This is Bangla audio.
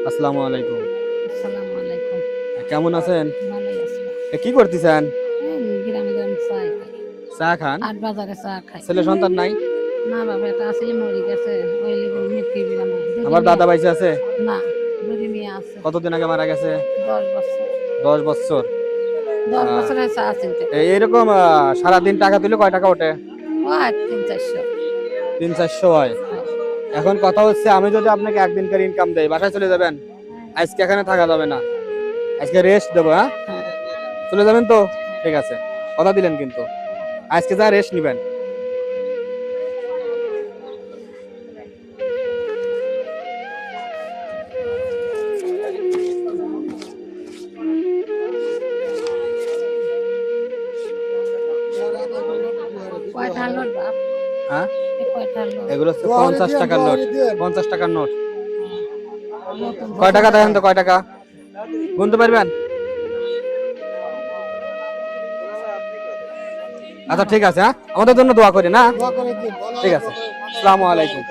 আসসালামু আলাইকুম। আসসালামু আলাইকুম। কেমন আছেন? ভালোই আছি। কি করতেছেন? গ্রামে গ্রামে চাই খাই। চা খান? আট বাজারে চা খাই। ছেলে সন্তান নাই? না বাবা, এটা আছে মরে গেছে। ওই লিগে মৃত্যু গ্রামে। আমার দাদা বাইসে আছে? না, দুটি মেয়ে আছে। কতদিন আগে মারা গেছে? 10 বছর। 10 বছর। 10 বছরের চা চিনতে। এইরকম সারাদিন টাকা তুলে কয় টাকা ওঠে? ও 300-400। 300-400 হয়। এখন কথা হচ্ছে, আমি যদি আপনাকে একদিনকার ইনকাম দেই, বাসায় চলে যাবেন? আজকে এখানে থাকা যাবে না, আজকে রেস্ট দেবো। হ্যাঁ, চলে যাবেন তো? ঠিক আছে, কথা দিলেন কিন্তু। আজকে যা রেস্ট নিবেন। কয়টা নোট বাপ? হ্যাঁ, কয়টা নোট? এগুলো হচ্ছে 50 টাকার নোট। 50 টাকার নোট। নতুন কয় টাকা দেখেন তো, কয় টাকা গুনতে পারবেন? আচ্ছা ঠিক আছে, হ্যাঁ, আমাদের জন্য দোয়া করি না। ঠিক আছে, আসসালামু আলাইকুম।